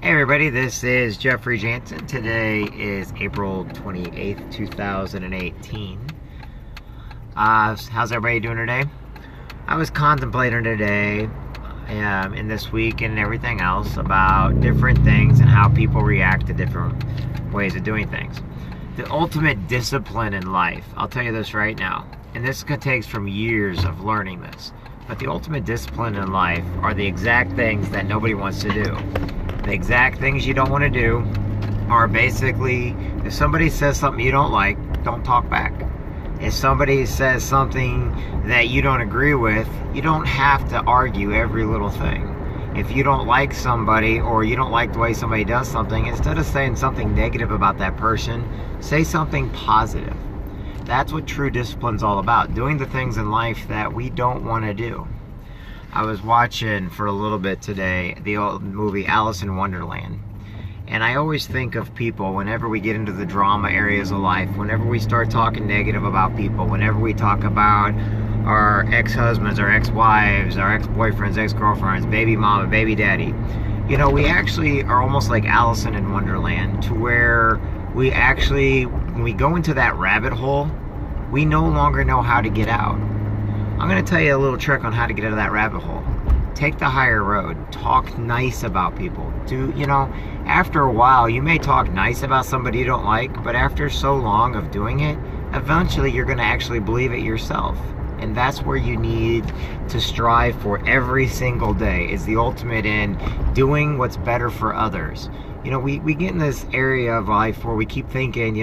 Hey everybody, this is Jeffrey Jansen. Today is April 28th, 2018. How's everybody doing today? I was contemplating today, in this week and everything else, about different things and how people react to different ways of doing things. The ultimate discipline in life, I'll tell you this right now, and this takes from years of learning this, but the ultimate discipline in life are the exact things that nobody wants to do. The exact things you don't want to do are basically, if somebody says something you don't like, don't talk back. If somebody says something that you don't agree with, you don't have to argue every little thing. If you don't like somebody or you don't like the way somebody does something, instead of saying something negative about that person, say something positive. That's what true discipline's all about, doing the things in life that we don't want to do. I was watching for a little bit today the old movie Alice in Wonderland, and I always think of people whenever we get into the drama areas of life, whenever we start talking negative about people, whenever we talk about our ex-husbands, our ex-wives, our ex-boyfriends, ex-girlfriends, baby mama, baby daddy. You know, we actually are almost like Alice in Wonderland, to where we actually, when we go into that rabbit hole, we no longer know how to get out. I'm going to tell you a little trick on how to get out of that rabbit hole. Take the higher road. Talk nice about people. After a while, you may talk nice about somebody you don't like, but after so long of doing it, eventually you're going to actually believe it yourself. And that's where you need to strive for every single day, is the ultimate in doing what's better for others. We get in this area of life where we keep thinking,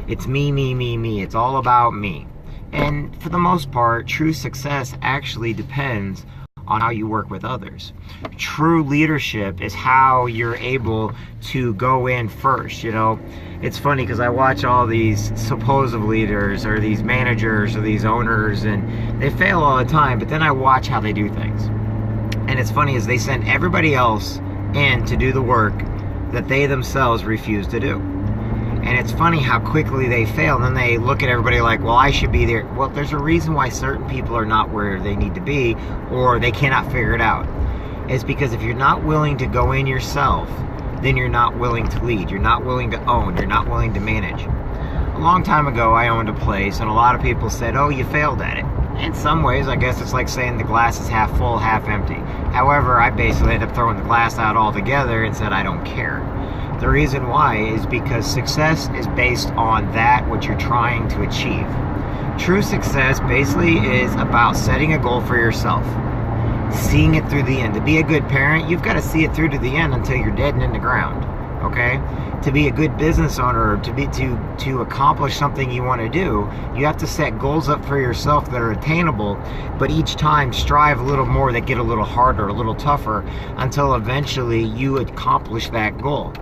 it's me, me, me, me. It's all about me. And for the most part, true success actually depends on how you work with others. True leadership is how you're able to go in first. It's funny because I watch all these supposed leaders or these managers or these owners, and they fail all the time, but then I watch how they do things. And it's funny is they send everybody else in to do the work that they themselves refuse to do. And it's funny how quickly they fail, and then they look at everybody like, well, I should be there. Well, there's a reason why certain people are not where they need to be, or they cannot figure it out. It's because if you're not willing to go in yourself, then you're not willing to lead. You're not willing to own. You're not willing to manage. A long time ago, I owned a place, and a lot of people said, oh, you failed at it. In some ways, I guess it's like saying the glass is half full, half empty. However, I basically ended up throwing the glass out altogether and said, I don't care. The reason why is because success is based on that what you're trying to achieve. True success basically is about setting a goal for yourself, seeing it through the end. To be a good parent, you've got to see it through to the end until you're dead and in the ground. Okay? To be a good business owner, to accomplish something you want to do, you have to set goals up for yourself that are attainable, but each time strive a little more, that get a little harder, a little tougher, until eventually you accomplish that goal.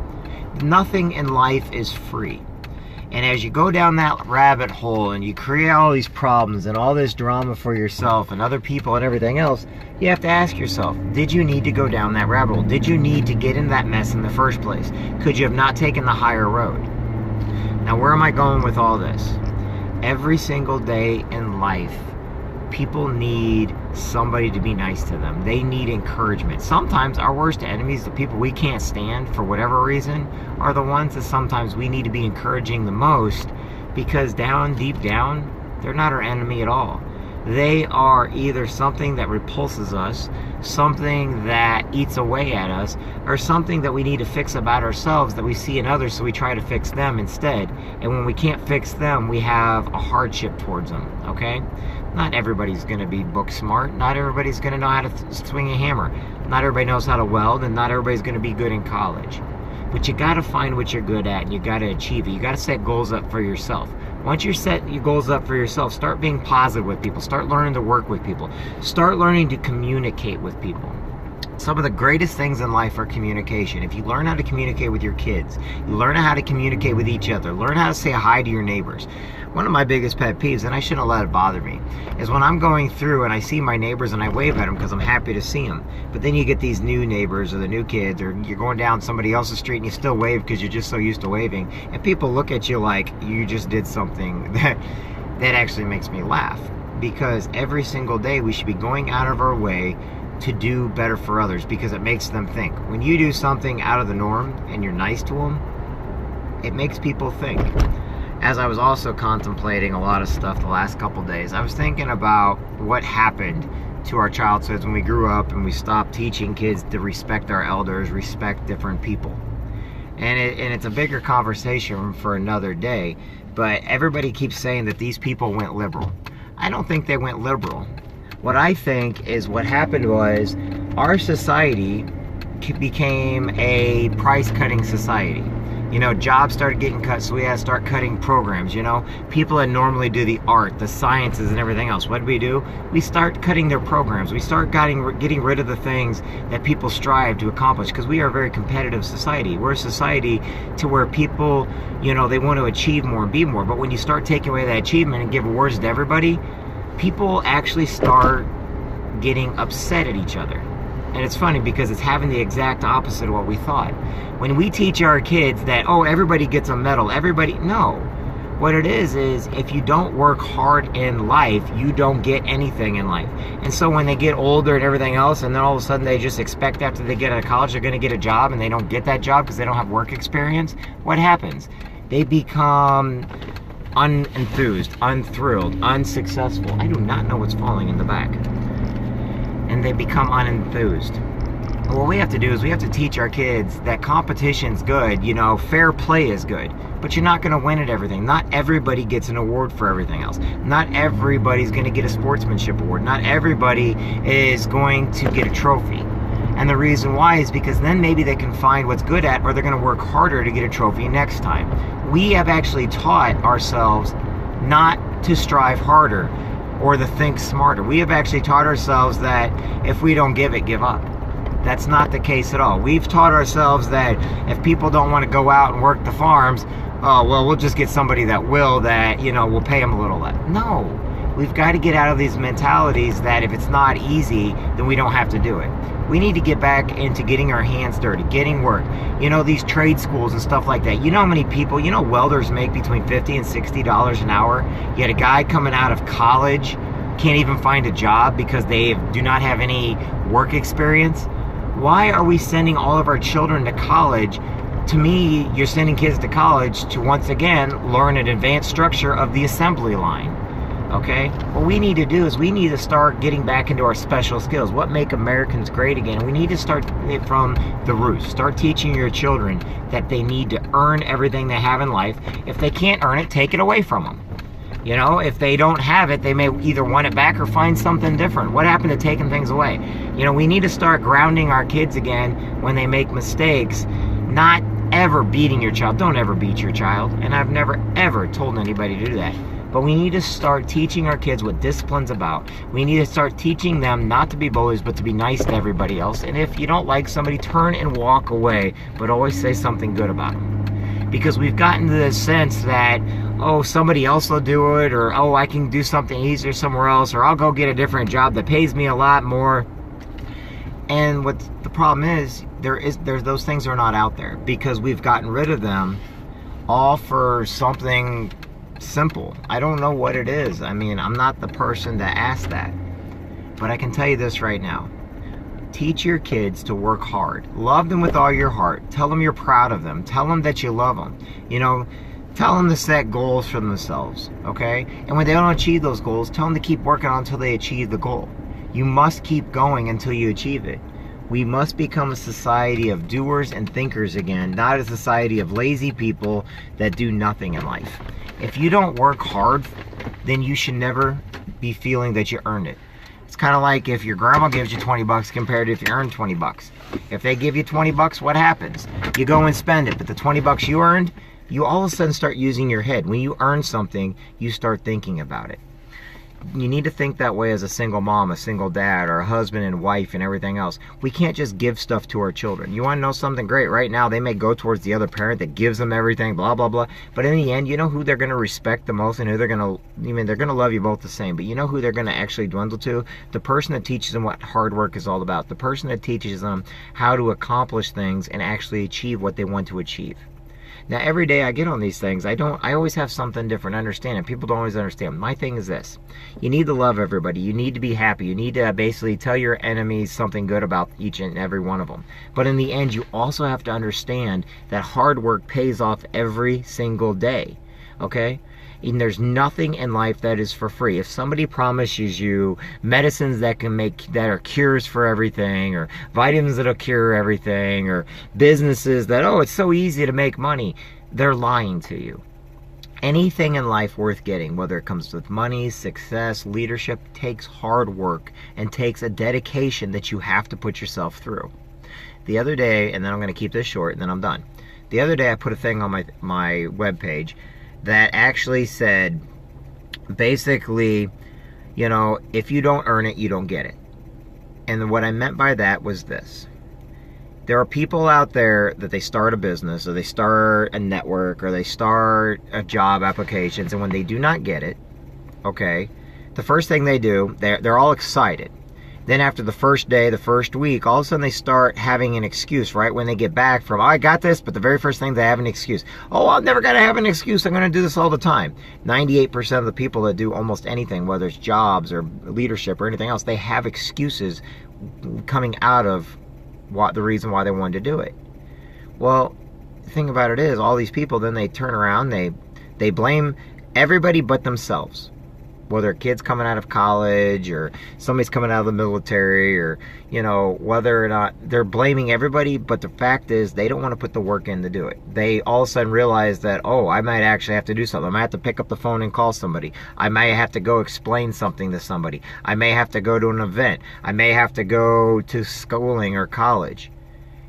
Nothing in life is free. And as you go down that rabbit hole and you create all these problems and all this drama for yourself and other people and everything else, you have to ask yourself, did you need to go down that rabbit hole? Did you need to get in that mess in the first place? Could you have not taken the higher road? Now, where am I going with all this? Every single day in life, people need somebody to be nice to them. They need encouragement. Sometimes our worst enemies, the people we can't stand for whatever reason, are the ones that sometimes we need to be encouraging the most, because deep down, they're not our enemy at all. They are either something that repulses us, something that eats away at us, or something that we need to fix about ourselves that we see in others, so we try to fix them instead. And when we can't fix them, we have a hardship towards them, okay? Not everybody's going to be book smart. Not everybody's going to know how to swing a hammer. Not everybody knows how to weld, and not everybody's going to be good in college. But you got to find what you're good at, and you got to achieve it. You got to set goals up for yourself. Once you set your goals up for yourself, start being positive with people. Start learning to work with people. Start learning to communicate with people. Some of the greatest things in life are communication. If you learn how to communicate with your kids, you learn how to communicate with each other, learn how to say hi to your neighbors. One of my biggest pet peeves, and I shouldn't let it bother me, is when I'm going through and I see my neighbors and I wave at them because I'm happy to see them. But then you get these new neighbors or the new kids, or you're going down somebody else's street and you still wave because you're just so used to waving. And people look at you like you just did something that actually makes me laugh. Because every single day we should be going out of our way to do better for others because it makes them think. When you do something out of the norm and you're nice to them, it makes people think. As I was also contemplating a lot of stuff the last couple days, I was thinking about what happened to our childhoods when we grew up and we stopped teaching kids to respect our elders, respect different people. And it's a bigger conversation for another day, but everybody keeps saying that these people went liberal. I don't think they went liberal. What I think is what happened was our society became a price-cutting society. You know, jobs started getting cut, so we had to start cutting programs, you know. People that normally do the art, the sciences, and everything else, what do? We start cutting their programs. We start getting rid of the things that people strive to accomplish, because we are a very competitive society. We're a society to where people, you know, they want to achieve more and be more. But when you start taking away that achievement and give awards to everybody, people actually start getting upset at each other. And it's funny because it's having the exact opposite of what we thought. When we teach our kids that, oh, everybody gets a medal, no. What it is if you don't work hard in life, you don't get anything in life. And so when they get older and everything else, and then all of a sudden they just expect after they get out of college they're going to get a job, and they don't get that job because they don't have work experience, what happens? They become unenthused, unthrilled, unsuccessful. I do not know what's falling in the back. And they become unenthused. What we have to do is we have to teach our kids that competition's good, you know, fair play is good, but you're not going to win at everything. Not everybody gets an award for everything else. Not everybody's going to get a sportsmanship award. Not everybody is going to get a trophy. And the reason why is because then maybe they can find what's good at, or they're going to work harder to get a trophy next time. We have actually taught ourselves not to strive harder or to think smarter. We have actually taught ourselves that if we don't give it, give up. That's not the case at all. We've taught ourselves that if people don't want to go out and work the farms, oh, well, we'll just get somebody that will, that, you know, we'll pay them a little less. No. We've got to get out of these mentalities that if it's not easy, then we don't have to do it. We need to get back into getting our hands dirty, getting work. You know, these trade schools and stuff like that. You know how many people, you know, welders make between $50 and $60 an hour? Yet a guy coming out of college can't even find a job because they do not have any work experience. Why are we sending all of our children to college? To me, you're sending kids to college to once again learn an advanced structure of the assembly line. Okay? What we need to do is we need to start getting back into our special skills. What make Americans great again? We need to start it from the roots. Start teaching your children that they need to earn everything they have in life. If they can't earn it, take it away from them. You know, if they don't have it, they may either want it back or find something different. What happened to taking things away? You know, we need to start grounding our kids again when they make mistakes, not ever beating your child. Don't ever beat your child. And I've never, ever told anybody to do that. But we need to start teaching our kids what discipline's about. We need to start teaching them not to be bullies, but to be nice to everybody else. And if you don't like somebody, turn and walk away, but always say something good about them. Because we've gotten to this sense that, oh, somebody else will do it, or, oh, I can do something easier somewhere else, or I'll go get a different job that pays me a lot more. And what the problem is, there's those things are not out there because we've gotten rid of them all for something simple. I don't know what it is. I mean, I'm not the person to ask that. But I can tell you this right now. Teach your kids to work hard. Love them with all your heart. Tell them you're proud of them. Tell them that you love them. You know, tell them to set goals for themselves, okay? And when they don't achieve those goals, tell them to keep working on until they achieve the goal. You must keep going until you achieve it. We must become a society of doers and thinkers again, not a society of lazy people that do nothing in life. If you don't work hard, then you should never be feeling that you earned it. It's kind of like if your grandma gives you 20 bucks compared to if you earn 20 bucks. If they give you 20 bucks, what happens? You go and spend it, but the 20 bucks you earned, you all of a sudden start using your head. When you earn something, you start thinking about it. You need to think that way as a single mom, a single dad, or a husband and wife and everything else. We can't just give stuff to our children. You want to know something great? Right now, they may go towards the other parent that gives them everything, blah, blah, blah. But in the end, you know who they're going to respect the most and who they're going to, they're going to love you both the same. But you know who they're going to actually dwindle to? The person that teaches them what hard work is all about. The person that teaches them how to accomplish things and actually achieve what they want to achieve. Now, every day I get on these things, I always have something different. I understand it. People don't always understand. My thing is this. You need to love everybody. You need to be happy. You need to basically tell your enemies something good about each and every one of them. But in the end, you also have to understand that hard work pays off every single day. Okay? And there's nothing in life that is for free. If somebody promises you medicines that are cures for everything, or vitamins that'll cure everything, or businesses that, oh, it's so easy to make money, they're lying to you. Anything in life worth getting, whether it comes with money, success, leadership, takes hard work and takes a dedication that you have to put yourself through. The other day, and then I'm going to keep this short and then I'm done. The other day I put a thing on my webpage that actually said, basically, you know, if you don't earn it, you don't get it. And what I meant by that was this. There are people out there that they start a business, or they start a network, or they start a job applications, and when they do not get it, okay, the first thing they do, they're all excited. Then after the first day, the first week, all of a sudden they start having an excuse, right? When they get back from, oh, I got this, but the very first thing they have an excuse. Oh, I'm never going to have an excuse. I'm going to do this all the time. 98% of the people that do almost anything, whether it's jobs or leadership or anything else, they have excuses coming out of the reason why they wanted to do it. Well, the thing about it is, all these people, then they turn around, they blame everybody but themselves. Whether kids coming out of college, or somebody's coming out of the military, or, you know, whether or not they're blaming everybody, but the fact is they don't want to put the work in to do it. They all of a sudden realize that, oh, I might actually have to do something. I might have to pick up the phone and call somebody. I may have to go explain something to somebody. I may have to go to an event. I may have to go to schooling or college.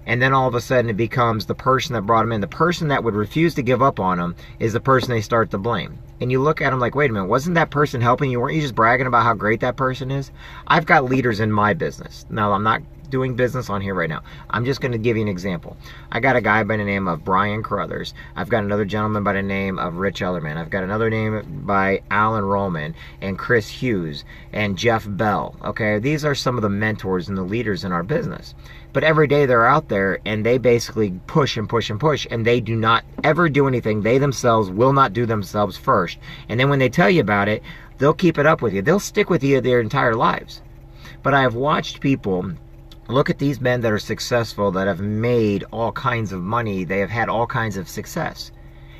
And then all of a sudden it becomes the person that brought them in. The person that would refuse to give up on them is the person they start to blame. And you look at them like, wait a minute, wasn't that person helping you? Weren't you just bragging about how great that person is? I've got leaders in my business. Now, I'm not doing business on here right now. I'm just going to give you an example. I got a guy by the name of Brian Carruthers. I've got another gentleman by the name of Rich Ellerman. I've got another name by Alan Rollman and Chris Hughes and Jeff Bell. Okay, these are some of the mentors and the leaders in our business. But every day they're out there and they basically push and push and push, and they do not ever do anything. They themselves will not do themselves first. And then when they tell you about it, they'll keep it up with you. They'll stick with you their entire lives. But I have watched people look at these men that are successful, that have made all kinds of money. They have had all kinds of success.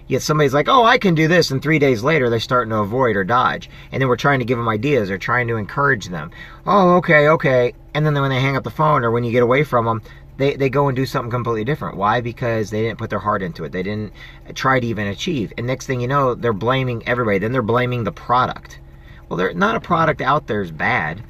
Yet somebody's like, oh, I can do this, and 3 days later they're starting to avoid or dodge. And then we're trying to give them ideas or trying to encourage them. Oh, okay. And then when they hang up the phone or when you get away from them, they go and do something completely different. Why? Because they didn't put their heart into it. They didn't try to even achieve. And next thing you know, they're blaming everybody. Then they're blaming the product. Well, not a product out there is bad.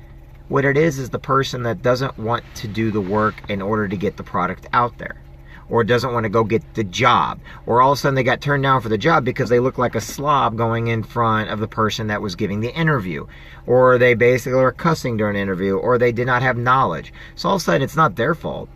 What it is the person that doesn't want to do the work in order to get the product out there, or doesn't want to go get the job, or all of a sudden they got turned down for the job because they look like a slob going in front of the person that was giving the interview, or they basically were cussing during an interview, or they did not have knowledge. So all of a sudden it's not their fault.